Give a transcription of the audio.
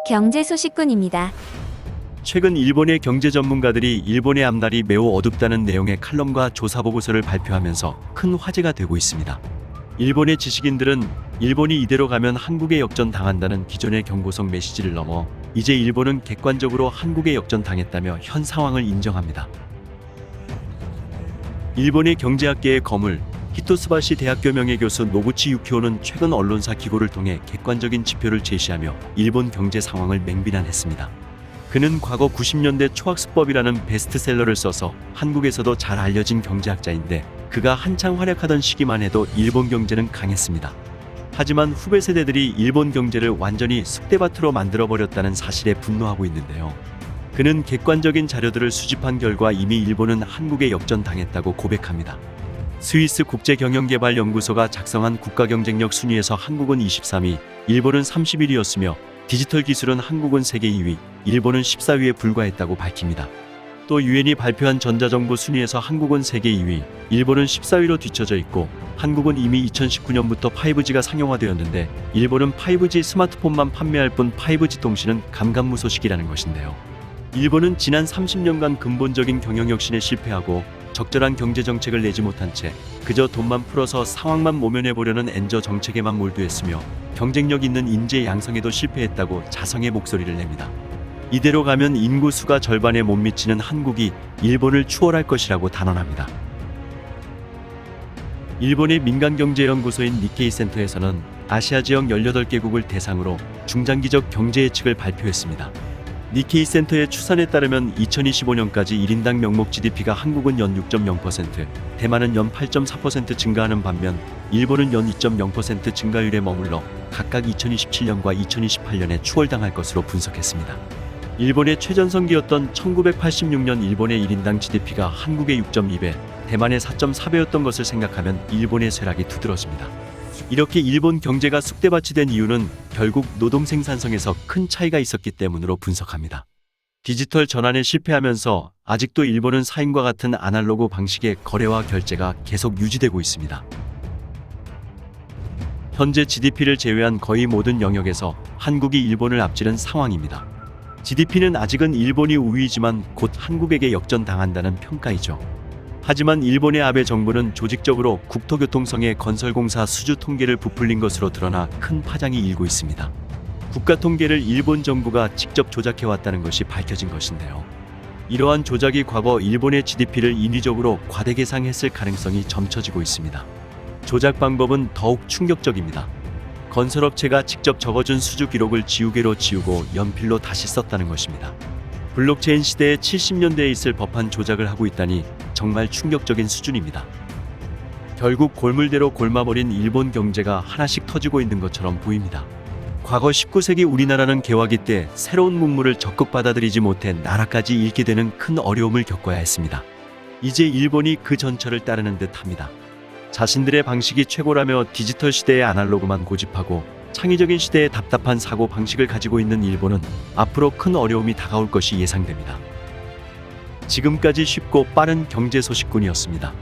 경제 소식꾼입니다. 최근 일본의 경제 전문가들이 일본의 앞날이 매우 어둡다는 내용의 칼럼과 조사 보고서를 발표하면서 큰 화제가 되고 있습니다. 일본의 지식인들은 일본이 이대로 가면 한국에 역전당한다는 기존의 경고성 메시지를 넘어 이제 일본은 객관적으로 한국에 역전당했다며 현 상황을 인정합니다. 일본의 경제학계의 거물 히토스바시 대학교 명예교수 노구치 유키오는 최근 언론사 기고를 통해 객관적인 지표를 제시하며 일본 경제 상황을 맹비난했습니다. 그는 과거 90년대 초학습법이라는 베스트셀러를 써서 한국에서도 잘 알려진 경제학자인데 그가 한창 활약하던 시기만 해도 일본 경제는 강했습니다. 하지만 후배 세대들이 일본 경제를 완전히 쑥대밭으로 만들어버렸다는 사실에 분노하고 있는데요. 그는 객관적인 자료들을 수집한 결과 이미 일본은 한국에 역전당했다고 고백합니다. 스위스 국제경영개발연구소가 작성한 국가경쟁력 순위에서 한국은 23위, 일본은 31위였으며 디지털 기술은 한국은 세계 2위, 일본은 14위에 불과했다고 밝힙니다. 또 유엔이 발표한 전자정보 순위에서 한국은 세계 2위, 일본은 14위로 뒤처져 있고 한국은 이미 2019년부터 5G가 상용화되었는데 일본은 5G 스마트폰만 판매할 뿐 5G 통신은 감감무소식이라는 것인데요. 일본은 지난 30년간 근본적인 경영혁신에 실패하고 적절한 경제정책을 내지 못한 채 그저 돈만 풀어서 상황만 모면해보려는 엔저 정책에만 몰두했으며 경쟁력 있는 인재 양성에도 실패했다고 자성의 목소리를 냅니다. 이대로 가면 인구수가 절반에 못 미치는 한국이 일본을 추월할 것이라고 단언합니다. 일본의 민간경제연구소인 니케이 센터에서는 아시아 지역 18개국을 대상으로 중장기적 경제 예측을 발표했습니다. 니케이 센터의 추산에 따르면 2025년까지 1인당 명목 GDP가 한국은 연 6.0%, 대만은 연 8.4% 증가하는 반면 일본은 연 2.0% 증가율에 머물러 각각 2027년과 2028년에 추월당할 것으로 분석했습니다. 일본의 최전성기였던 1986년 일본의 1인당 GDP가 한국의 6.2배, 대만의 4.4배였던 것을 생각하면 일본의 쇠락이 두드러집니다. 이렇게 일본 경제가 쑥대밭이 된 이유는 결국 노동 생산성에서 큰 차이가 있었기 때문으로 분석합니다. 디지털 전환에 실패하면서 아직도 일본은 사인과 같은 아날로그 방식의 거래와 결제가 계속 유지되고 있습니다. 현재 GDP를 제외한 거의 모든 영역에서 한국이 일본을 앞지른 상황입니다. GDP는 아직은 일본이 우위이지만 곧 한국에게 역전당한다는 평가이죠. 하지만 일본의 아베 정부는 조직적으로 국토교통성의 건설공사 수주 통계를 부풀린 것으로 드러나 큰 파장이 일고 있습니다. 국가 통계를 일본 정부가 직접 조작해왔다는 것이 밝혀진 것인데요. 이러한 조작이 과거 일본의 GDP를 인위적으로 과대 계상했을 가능성이 점쳐지고 있습니다. 조작 방법은 더욱 충격적입니다. 건설업체가 직접 적어준 수주 기록을 지우개로 지우고 연필로 다시 썼다는 것입니다. 블록체인 시대에 70년대에 있을 법한 조작을 하고 있다니 정말 충격적인 수준입니다. 결국 골물대로 골마버린 일본 경제가 하나씩 터지고 있는 것처럼 보입니다. 과거 19세기 우리나라는 개화기 때 새로운 문물을 적극 받아들이지 못해 나라까지 잃게 되는 큰 어려움을 겪어야 했습니다. 이제 일본이 그 전철을 따르는 듯합니다. 자신들의 방식이 최고라며 디지털 시대의 아날로그만 고집하고 창의적인 시대의 답답한 사고 방식을 가지고 있는 일본은 앞으로 큰 어려움이 다가올 것이 예상됩니다. 지금까지 쉽고 빠른 경제 소식꾼이었습니다.